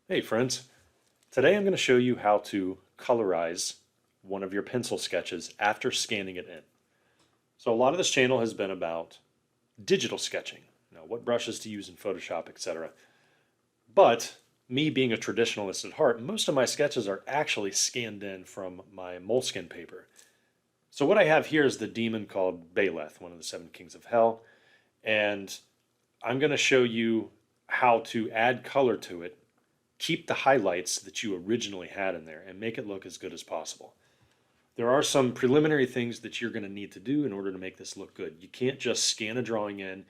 Hey friends, today I'm going to show you how to colorize one of your pencil sketches after scanning it in. So a lot of this channel has been about digital sketching, what brushes to use in Photoshop, etc. But me being a traditionalist at heart, most of my sketches are actually scanned in from my moleskin paper. So what I have here is the demon called Baleth, one of the seven kings of hell, and I'm going to show you how to add color to it, keep the highlights that you originally had in there, and make it look as good as possible. There are some preliminary things that you're going to need to do in order to make this look good. You can't just scan a drawing in,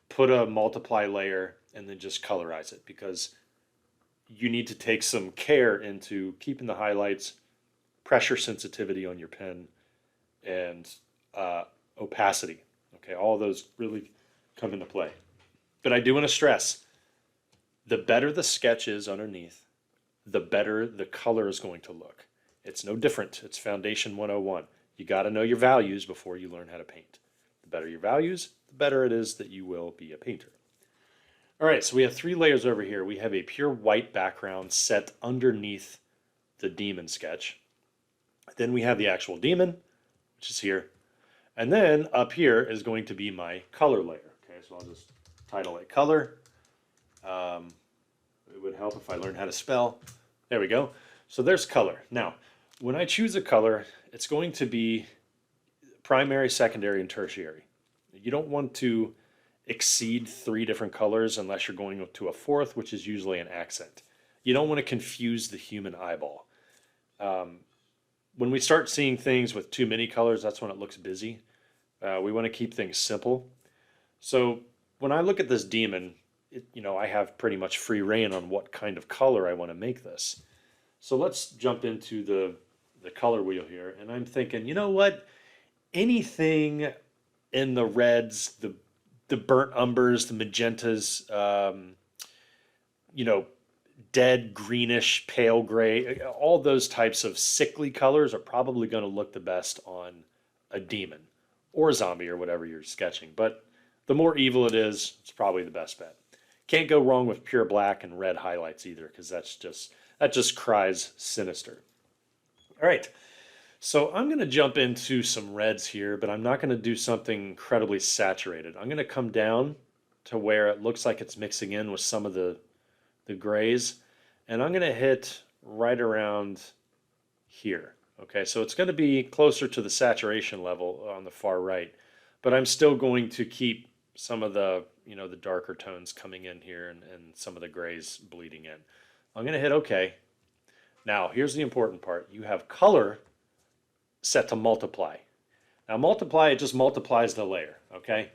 put a multiply layer, and then just colorize it, because you need to take some care into keeping the highlights, pressure sensitivity on your pen, and opacity. Okay, all those really come into play. But I do want to stress, the better the sketch is underneath, the better the color is going to look. It's no different. It's Foundation 101. You got to know your values before you learn how to paint. The better your values, the better it is that you will be a painter. All right, so we have three layers over here. We have a pure white background set underneath the demon sketch. Then we have the actual demon, which is here. And then up here is going to be my color layer. Okay, so I'll just title it color. It would help if I learned how to spell. There we go. So there's color. Now, when I choose a color, it's going to be primary, secondary, and tertiary. You don't want to exceed three different colors unless you're going to a fourth, which is usually an accent. You don't want to confuse the human eyeball. When we start seeing things with too many colors, that's when it looks busy. We want to keep things simple. So when I look at this demon, I have pretty much free reign on what kind of color I want to make this. So let's jump into the color wheel here. And I'm thinking, you know what? Anything in the reds, the burnt umbers, the magentas, you know, dead greenish, pale gray, all those types of sickly colors are probably going to look the best on a demon or a zombie or whatever you're sketching. But the more evil it is, it's probably the best bet. Can't go wrong with pure black and red highlights either, because that just cries sinister. All right, so I'm going to jump into some reds here, but I'm not going to do something incredibly saturated. I'm going to come down to where it looks like it's mixing in with some of the grays, and I'm going to hit right around here. Okay, so it's going to be closer to the saturation level on the far right, but I'm still going to keep some of the darker tones coming in here, and some of the grays bleeding in. I'm going to hit OK. Now, here's the important part. You have color set to multiply. Now, multiply, it just multiplies the layer, okay?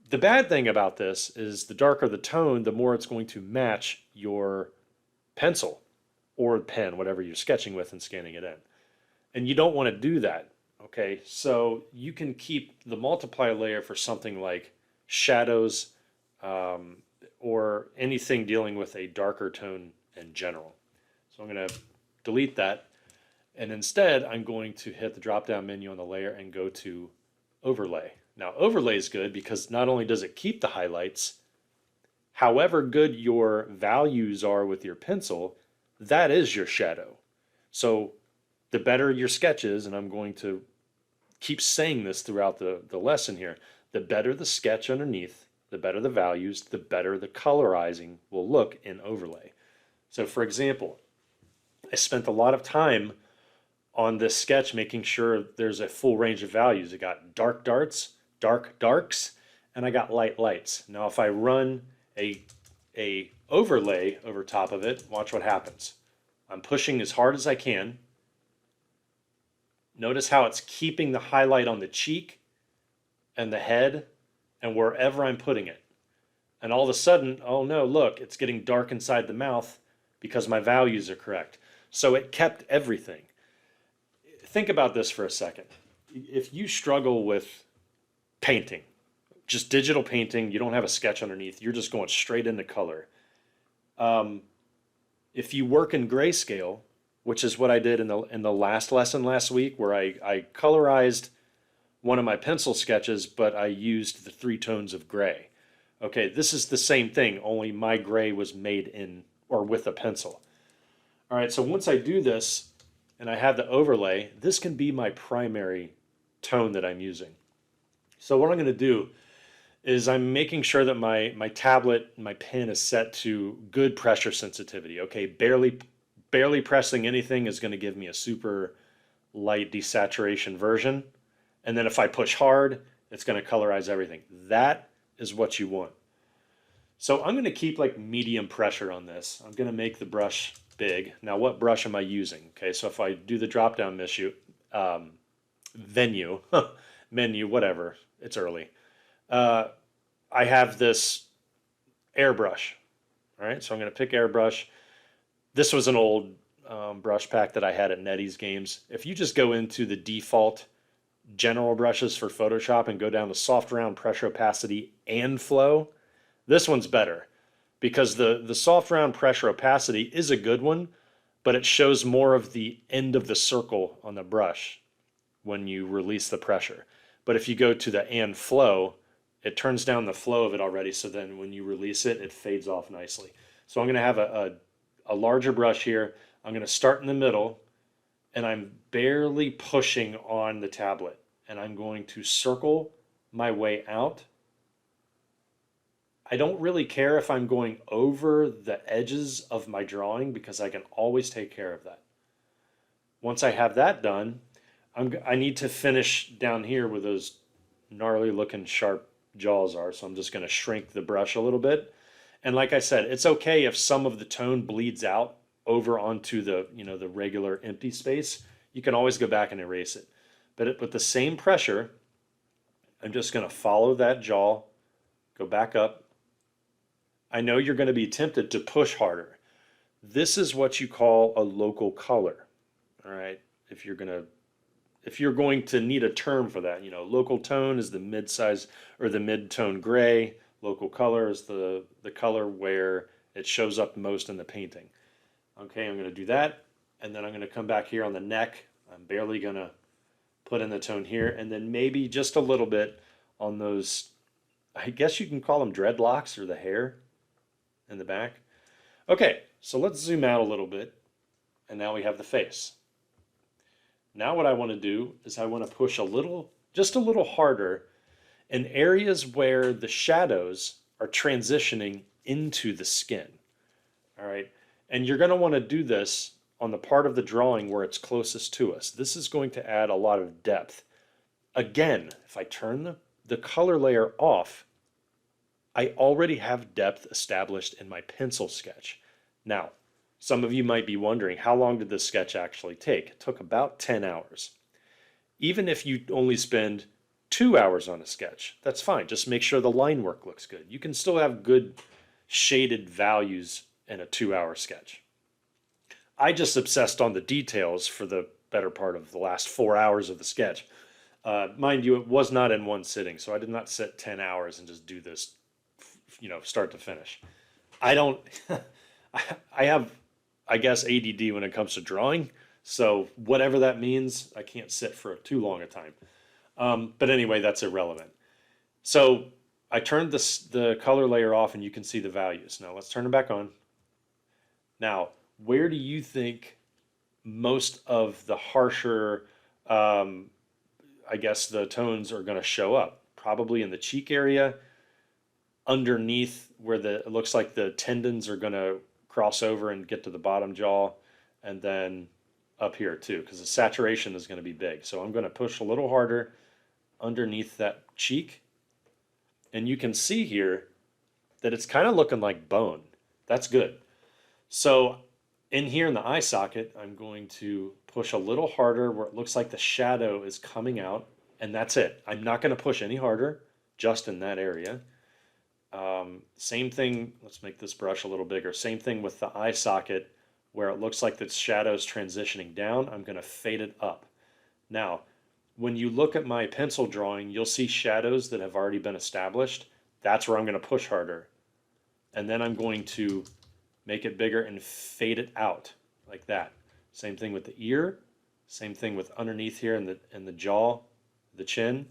The bad thing about this is the darker the tone, the more it's going to match your pencil or pen, whatever you're sketching with and scanning it in. And you don't want to do that, okay? So you can keep the multiply layer for something like shadows, or anything dealing with a darker tone in general. So I'm going to delete that, and instead I'm going to hit the drop down menu on the layer and go to overlay. Now overlay is good because not only does it keep the highlights, however good your values are with your pencil, that is your shadow. So the better your sketch is, and I'm going to keep saying this throughout the lesson here, the better the sketch underneath, the better the values, the better the colorizing will look in overlay. So for example, I spent a lot of time on this sketch making sure there's a full range of values. I got dark dark darks, and I got light lights. Now if I run a overlay over top of it, watch what happens. I'm pushing as hard as I can. Notice how it's keeping the highlight on the cheek and the head and wherever I'm putting it. And all of a sudden, oh no, look, it's getting dark inside the mouth because my values are correct. So it kept everything. Think about this for a second. If you struggle with painting, just digital painting, you don't have a sketch underneath, you're just going straight into color. If you work in grayscale, which is what I did in the last lesson last week, where I colorized one of my pencil sketches, but I used the three tones of gray. Okay, this is the same thing, only my gray was made in or with a pencil. All right, so once I do this and I have the overlay, this can be my primary tone that I'm using. So what I'm going to do is I'm making sure that my tablet, my pen is set to good pressure sensitivity. Okay, barely pressing anything is going to give me a super light desaturation version. And then if I push hard, it's going to colorize everything. That is what you want. So I'm going to keep like medium pressure on this. I'm going to make the brush big. Now, what brush am I using? Okay, so if I do the drop down menu, menu, whatever, it's early. I have this airbrush. All right, so I'm going to pick airbrush. This was an old brush pack that I had at Nettie's Games. If you just go into the default general brushes for Photoshop and go down to soft round, pressure opacity, and flow, this one's better because the soft round pressure opacity is a good one, but it shows more of the end of the circle on the brush when you release the pressure. But if you go to the and flow, it turns down the flow of it already, so then when you release it, it fades off nicely. So I'm going to have a larger brush here. I'm going to start in the middle, and I'm barely pushing on the tablet. And I'm going to circle my way out. I don't really care if I'm going over the edges of my drawing because I can always take care of that. Once I have that done, I need to finish down here where those gnarly looking sharp jaws are. So I'm just going to shrink the brush a little bit. And like I said, it's okay if some of the tone bleeds out over onto the, the regular empty space. You can always go back and erase it. But with the same pressure, I'm just going to follow that jaw, go back up. I know you're going to be tempted to push harder. This is what you call a local color. All right. If you're going to need a term for that, local tone is the mid-size or the mid-tone gray. Local color is the color where it shows up most in the painting. Okay, I'm going to do that. And then I'm going to come back here on the neck. I'm barely going to put in the tone here. And then maybe just a little bit on those, I guess you can call them dreadlocks or the hair in the back. Okay, so let's zoom out a little bit. And now we have the face. Now what I want to do is I want to push just a little harder in areas where the shadows are transitioning into the skin. All right. And you're going to want to do this on the part of the drawing where it's closest to us. This is going to add a lot of depth. Again, if I turn the color layer off, I already have depth established in my pencil sketch. Now, some of you might be wondering, how long did this sketch actually take? It took about 10 hours. Even if you only spend 2 hours on a sketch, that's fine. Just make sure the line work looks good. You can still have good shaded values in a 2-hour sketch. I just obsessed on the details for the better part of the last 4 hours of the sketch. Mind you, it was not in one sitting, so I did not sit 10 hours and just do this, start to finish. I don't, I have, I guess, ADD when it comes to drawing, so whatever that means, I can't sit for too long a time. But anyway, that's irrelevant. So I turned the color layer off and you can see the values. Now let's turn it back on. Now, where do you think most of the harsher, I guess, the tones are going to show up? Probably in the cheek area, underneath where it looks like the tendons are going to cross over and get to the bottom jaw, and then up here too, because the saturation is going to be big. So I'm going to push a little harder underneath that cheek. And you can see here that it's kind of looking like bone. That's good. So in here in the eye socket, I'm going to push a little harder where it looks like the shadow is coming out, and that's it. I'm not going to push any harder, just in that area. Same thing, let's make this brush a little bigger. Same thing with the eye socket where it looks like the shadow's transitioning down. I'm going to fade it up. Now, when you look at my pencil drawing, you'll see shadows that have already been established. That's where I'm going to push harder. And then I'm going to make it bigger and fade it out like that. Same thing with the ear. Same thing with underneath here in the jaw, the chin.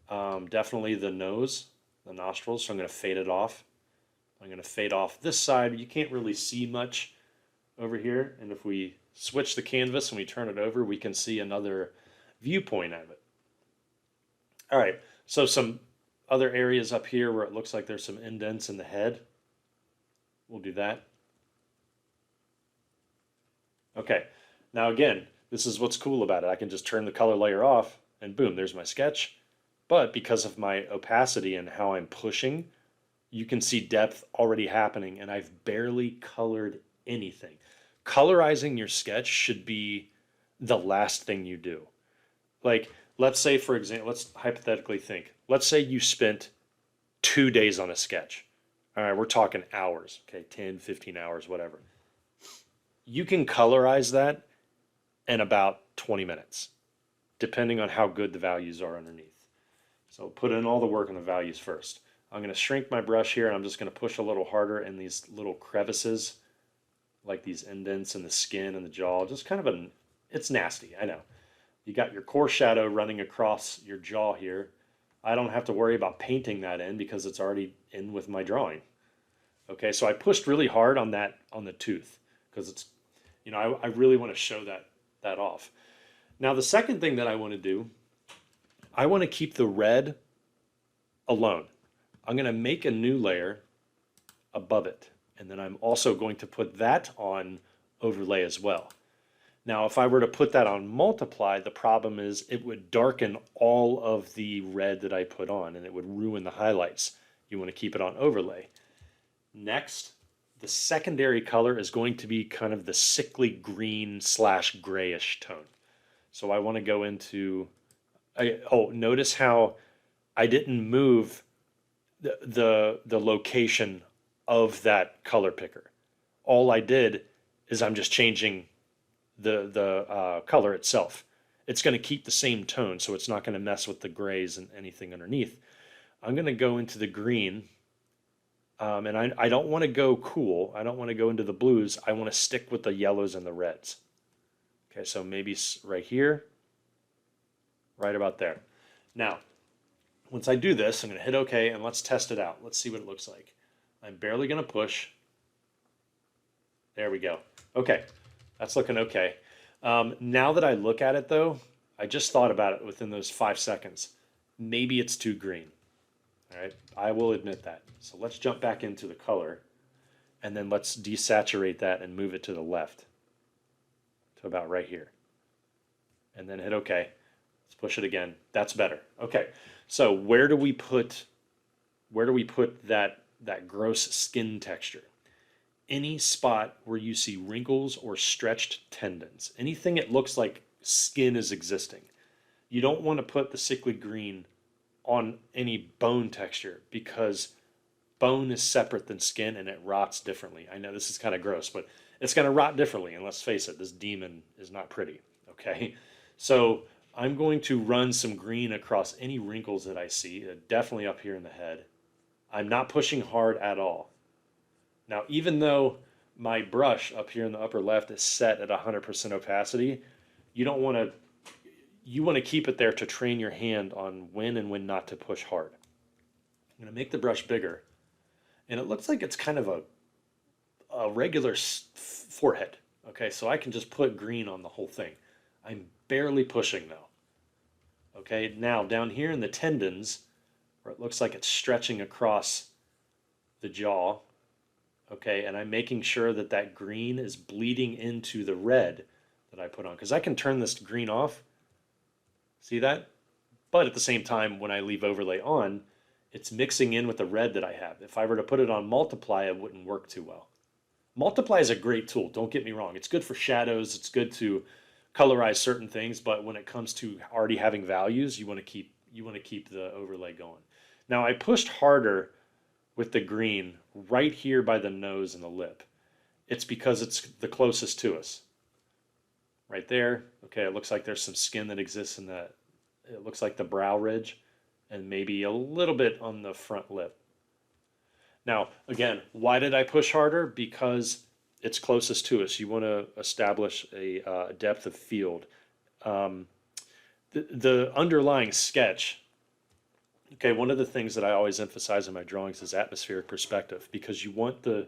Definitely the nose, the nostrils. So I'm going to fade it off I'm going to fade off this side. You can't really see much over here. And if we switch the canvas and we turn it over, we can see another viewpoint of it. All right, so some other areas up here where it looks like there's some indents in the head. We'll do that. Okay, now again, this is what's cool about it. I can just turn the color layer off and boom, there's my sketch. But because of my opacity and how I'm pushing, you can see depth already happening and I've barely colored anything. Colorizing your sketch should be the last thing you do. Like, let's say, for example, let's hypothetically think. Let's say you spent 2 days on a sketch. All right, we're talking hours, okay, 10, 15 hours, whatever. You can colorize that in about 20 minutes, depending on how good the values are underneath. So put in all the work on the values first. I'm going to shrink my brush here and I'm just going to push a little harder in these little crevices, like these indents in the skin and the jaw. Just kind of it's nasty, I know. You got your core shadow running across your jaw here. I don't have to worry about painting that in because it's already in with my drawing. Okay, so I pushed really hard on that, on the tooth, because it's, you know, I really want to show that off. Now the second thing that I want to do, I want to keep the red alone. I'm going to make a new layer above it, and then I'm also going to put that on overlay as well. Now, if I were to put that on multiply, the problem is it would darken all of the red that I put on and it would ruin the highlights. You want to keep it on overlay. Next, the secondary color is going to be kind of the sickly green / grayish tone. So I want to go into, notice how I didn't move the location of that color picker. All I did is I'm just changing the color itself. It's going to keep the same tone, so it's not going to mess with the grays and anything underneath. I'm going to go into the green, and I don't want to go cool. I don't want to go into the blues. I want to stick with the yellows and the reds. Okay, so maybe right here, right about there. Now, once I do this, I'm going to hit OK, and let's test it out. Let's see what it looks like. I'm barely going to push. There we go. Okay. That's looking okay. Now that I look at it though, I just thought about it within those 5 seconds. Maybe it's too green. All right, I will admit that. So let's jump back into the color and then let's desaturate that and move it to the left to about right here. And then hit OK. Let's push it again. That's better. Okay, so where do we put that gross skin texture? Any spot where you see wrinkles or stretched tendons, anything it looks like skin is existing. You don't want to put the sickly green on any bone texture because bone is separate than skin and it rots differently. I know this is kind of gross, but it's going to rot differently. And let's face it, this demon is not pretty. Okay, so I'm going to run some green across any wrinkles that I see, definitely up here in the head. I'm not pushing hard at all. Now, even though my brush up here in the upper left is set at 100% opacity, you want to keep it there to train your hand on when and when not to push hard. I'm going to make the brush bigger, and it looks like it's kind of a regular forehead. Okay, so I can just put green on the whole thing. I'm barely pushing though. Okay, now down here in the tendons, where it looks like it's stretching across the jaw, okay, and I'm making sure that that green is bleeding into the red that I put on, because I can turn this green off, see that? But at the same time, when I leave overlay on, it's mixing in with the red that I have. If I were to put it on multiply, it wouldn't work too well. Multiply is a great tool, don't get me wrong. It's good for shadows, it's good to colorize certain things, but when it comes to already having values, you want to keep the overlay going. Now I pushed harder with the green right here by the nose and the lip. It's because it's the closest to us. Right there, okay, it looks like there's some skin that exists in that. It looks like the brow ridge and maybe a little bit on the front lip. Now, again, why did I push harder? Because it's closest to us. You want to establish a depth of field. The underlying sketch Okay, one of the things that I always emphasize in my drawings is atmospheric perspective because you want the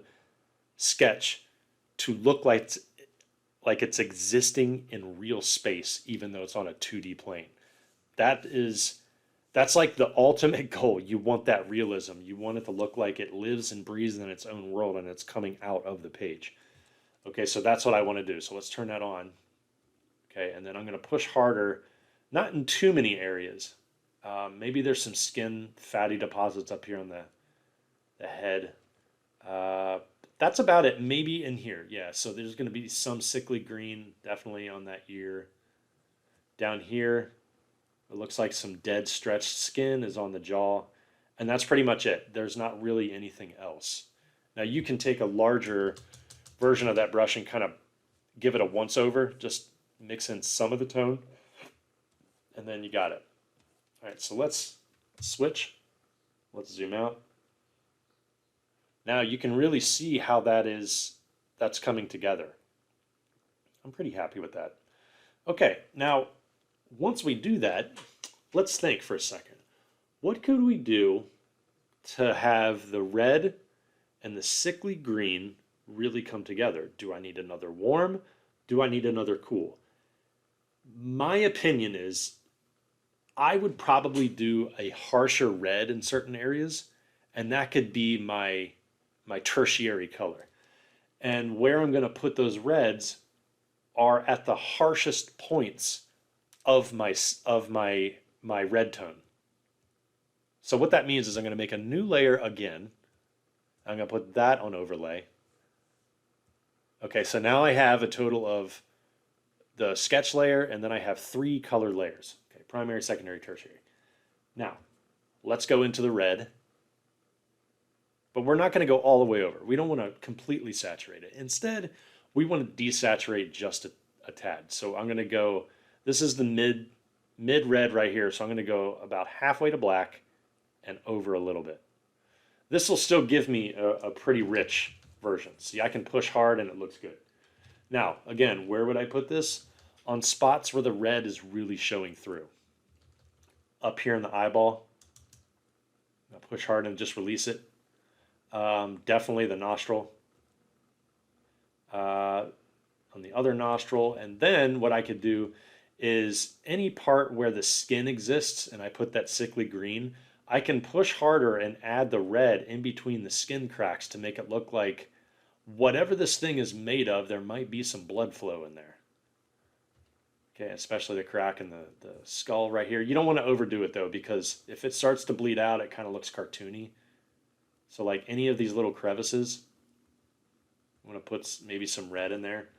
sketch to look like it's existing in real space, even though it's on a 2D plane. That is that's like the ultimate goal. You want that realism. You want it to look like it lives and breathes in its own world and it's coming out of the page. Okay, so that's what I want to do. So let's turn that on. Okay, and then I'm going to push harder, not in too many areas. Maybe there's some skin fatty deposits up here on the head. Uh, that's about it. Maybe in here. Yeah, so there's going to be some sickly green definitely on that ear. Down here, it looks like some dead stretched skin is on the jaw. And that's pretty much it. There's not really anything else. Now you can take a larger version of that brush and kind of give it a once over, just mix in some of the tone, and then you got it. All right, so let's switch. Let's zoom out. Now you can really see how that's coming together. I'm pretty happy with that. Okay, now once we do that, let's think for a second. What could we do to have the red and the sickly green really come together? Do I need another warm? Do I need another cool? My opinion is I would probably do a harsher red in certain areas, and that could be my tertiary color. And where I'm going to put those reds are at the harshest points of my red tone. So what that means is I'm going to make a new layer again. I'm going to put that on overlay. Okay, so now I have a total of the sketch layer, and then I have 3 color layers. Okay, primary, secondary, tertiary. Now, let's go into the red. But we're not going to go all the way over. We don't want to completely saturate it. Instead, we want to desaturate just a tad. So I'm going to go, this is the mid red right here. So I'm going to go about halfway to black and over a little bit. This will still give me a pretty rich version. See, I can push hard and it looks good. Now, again, where would I put this? On spots where the red is really showing through. Up here in the eyeball, I'll push hard and just release it. Definitely the nostril. On the other nostril. And then what I could do is any part where the skin exists and I put that sickly green, I can push harder and add the red in between the skin cracks to make it look like whatever this thing is made of, there might be some blood flow in there. Okay, especially the crack in the skull right here. You don't want to overdo it though, because if it starts to bleed out, it kind of looks cartoony. So like any of these little crevices, I'm going to put maybe some red in there.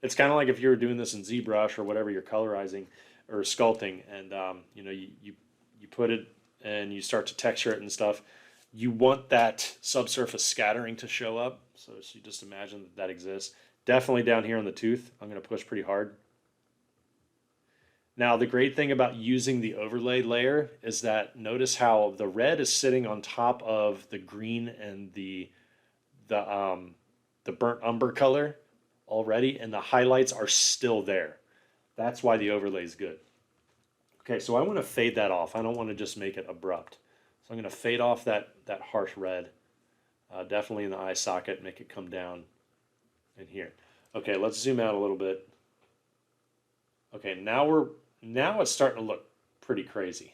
It's kind of like if you were doing this in ZBrush or whatever you're colorizing or sculpting, and you put it and you start to texture it and stuff. You want that subsurface scattering to show up. So you just imagine that exists. Definitely down here on the tooth, I'm going to push pretty hard. Now, the great thing about using the overlay layer is that notice how the red is sitting on top of the green and the burnt umber color already, and the highlights are still there. That's why the overlay is good. Okay, so I want to fade that off. I don't want to just make it abrupt. So I'm going to fade off that harsh red, definitely in the eye socket, make it come down in here. Okay, let's zoom out a little bit. Okay, now it's starting to look pretty crazy.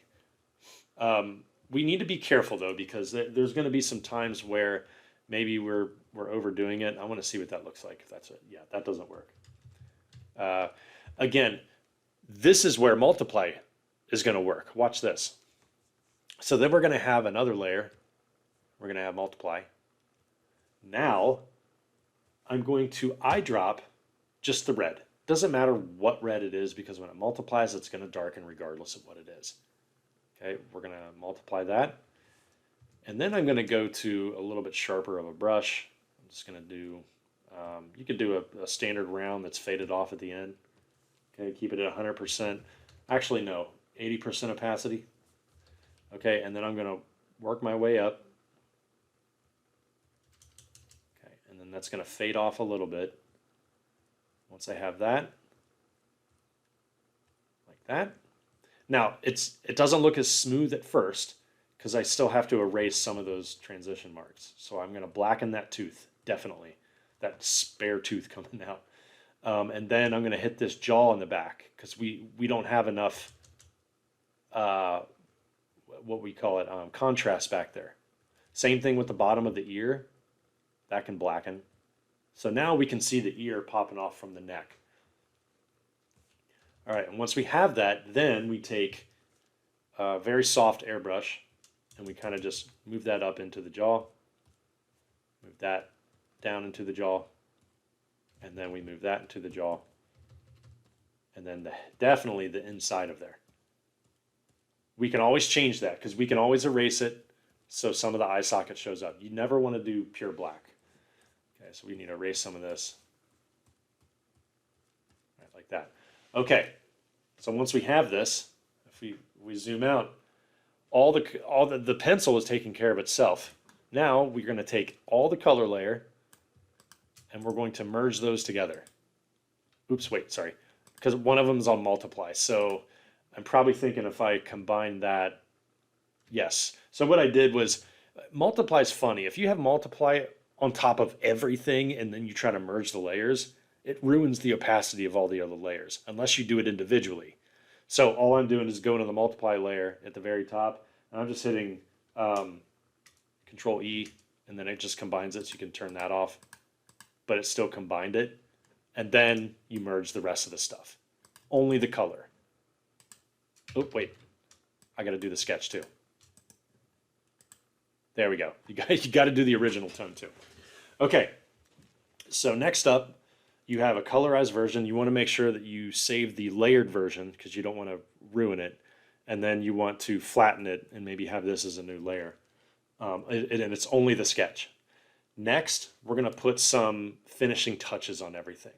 We need to be careful though, because there's going to be some times where maybe we're overdoing it. I want to see what that looks like. If that's it, yeah, that doesn't work. Again, this is where multiply is going to work. Watch this. So then we're going to have another layer. We're going to have multiply. Now I'm going to eyedrop just the red. Doesn't matter what red it is, because when it multiplies, it's going to darken regardless of what it is. Okay, we're going to multiply that. And then I'm going to go to a little bit sharper of a brush. I'm just going to do, you could do a standard round that's faded off at the end. Okay, keep it at 100%. Actually, no, 80% opacity. Okay, and then I'm going to work my way up. Okay, and then that's going to fade off a little bit. Once I have that, like that. Now, it doesn't look as smooth at first because I still have to erase some of those transition marks. So I'm going to blacken that tooth, definitely. That spare tooth coming out. And then I'm going to hit this jaw in the back because we don't have enough, what we call it, contrast back there. Same thing with the bottom of the ear. That can blacken. So now we can see the ear popping off from the neck. All right, and once we have that, then we take a very soft airbrush and we kind of just move that up into the jaw, move that down into the jaw, and then we move that into the jaw, and then definitely the inside of there. We can always change that because we can always erase it so some of the eye socket shows up. You never want to do pure black. Okay, so we need to erase some of this. Right, like that. Okay, so once we have this, if we zoom out, all the pencil is taking care of itself. Now we're going to take all the color layer and we're going to merge those together. Oops, wait, sorry, because one of them is on multiply. So I'm probably thinking if I combine that, yes. So what I did was, multiply is funny. If you have multiply on top of everything and then you try to merge the layers, it ruins the opacity of all the other layers unless you do it individually. So all I'm doing is going to the multiply layer at the very top, and I'm just hitting Control E, and then it just combines it, so you can turn that off. But it still combined it, and then you merge the rest of the stuff. Only the color. Oh, wait. I got to do the sketch too. There we go. You got to do the original tone too. Okay. So next up, you have a colorized version. You want to make sure that you save the layered version because you don't want to ruin it. And then you want to flatten it and maybe have this as a new layer. And it's only the sketch. Next, we're going to put some finishing touches on everything.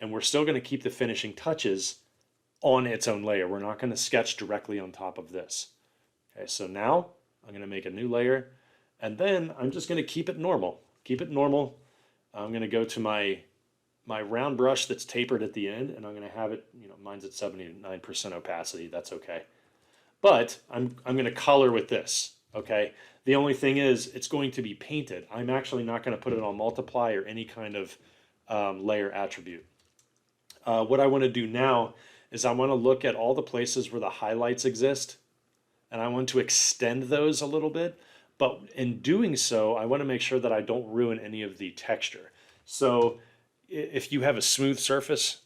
And we're still going to keep the finishing touches on its own layer. We're not going to sketch directly on top of this. Okay, so now I'm going to make a new layer. And then I'm just going to keep it normal. Keep it normal. I'm going to go to my round brush that's tapered at the end, and I'm going to have it, mine's at 79% opacity. That's okay. But I'm going to color with this, okay? The only thing is it's going to be painted. I'm actually not going to put it on multiply or any kind of layer attribute. What I want to do now is I want to look at all the places where the highlights exist, and I want to extend those a little bit. But in doing so, I want to make sure that I don't ruin any of the texture. So if you have a smooth surface,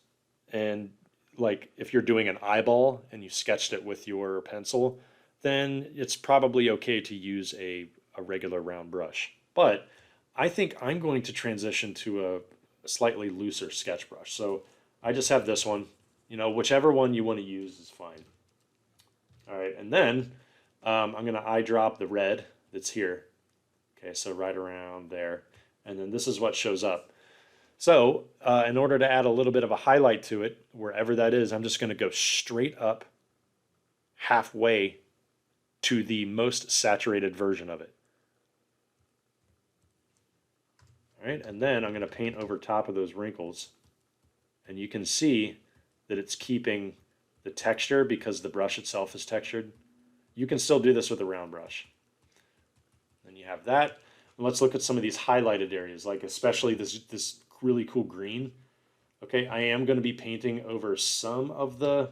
and like if you're doing an eyeball and you sketched it with your pencil, then it's probably okay to use a regular round brush. But I think I'm going to transition to a slightly looser sketch brush. So I just have this one. Whichever one you want to use is fine. All right, and then I'm going to eyedrop the red that's here. Okay, so right around there. And then this is what shows up. So in order to add a little bit of a highlight to it, wherever that is, I'm just going to go straight up halfway to the most saturated version of it. All right, and then I'm going to paint over top of those wrinkles. And you can see that it's keeping the texture because the brush itself is textured. You can still do this with a round brush. Then you have that. And let's look at some of these highlighted areas, like especially this really cool green. Okay, I am going to be painting over some of the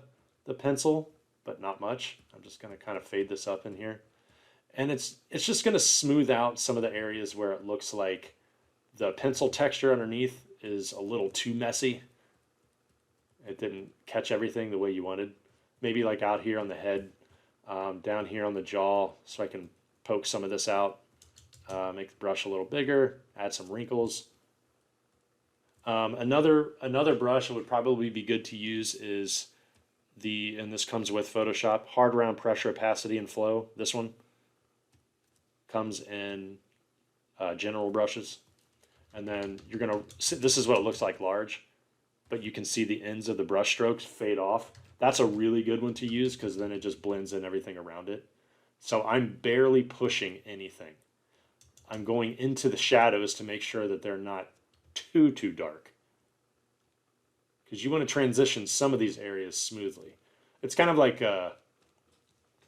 pencil, but not much. I'm just going to kind of fade this up in here. And it's just going to smooth out some of the areas where it looks like the pencil texture underneath is a little too messy. It didn't catch everything the way you wanted. Maybe like out here on the head, down here on the jaw, so I can poke some of this out, make the brush a little bigger, add some wrinkles. Another brush that would probably be good to use is and this comes with Photoshop, hard round pressure, opacity, and flow. This one comes in general brushes. And then you're going to, this is what it looks like large, but you can see the ends of the brush strokes fade off. That's a really good one to use because then it just blends in everything around it. So I'm barely pushing anything. I'm going into the shadows to make sure that they're not too dark, because you want to transition some of these areas smoothly. It's kind of like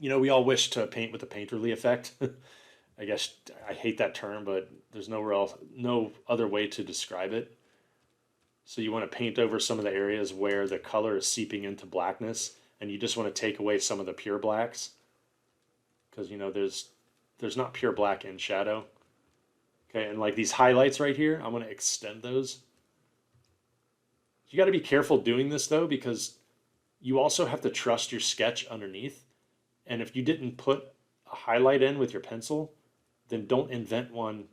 We all wish to paint with the painterly effect. I guess I hate that term, but there's no other way to describe it. So you want to paint over some of the areas where the color is seeping into blackness, and you just want to take away some of the pure blacks, because there's not pure black in shadow. Okay, and like these highlights right here, I'm going to extend those. You got to be careful doing this though, because you also have to trust your sketch underneath. And if you didn't put a highlight in with your pencil, then don't invent one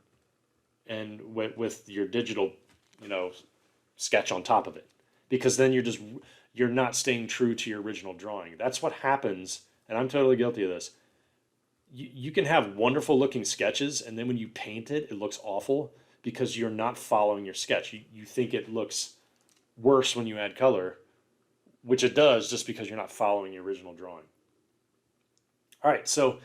and with your digital, you know, sketch on top of it, because then you're not staying true to your original drawing. That's what happens, and I'm totally guilty of this. You can have wonderful looking sketches, and then when you paint it, it looks awful because you're not following your sketch. You think it looks worse when you add color, which it does just because you're not following your original drawing. All right, so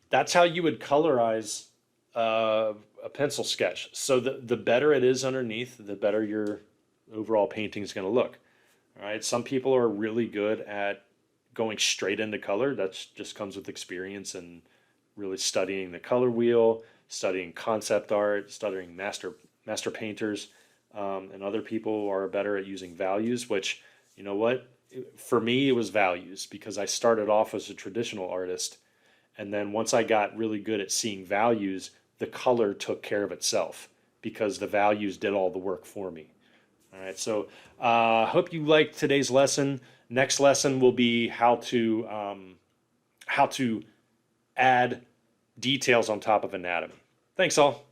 that's how you would colorize a pencil sketch. So the better it is underneath, the better your overall painting is going to look. All right, some people are really good at going straight into color. That's just comes with experience and really studying the color wheel, studying concept art, studying master painters, and other people are better at using values. Which, you know what, for me it was values, because I started off as a traditional artist, and then once I got really good at seeing values, the color took care of itself because the values did all the work for me. All right, so hope you liked today's lesson. Next lesson will be how to add details on top of anatomy. Thanks all.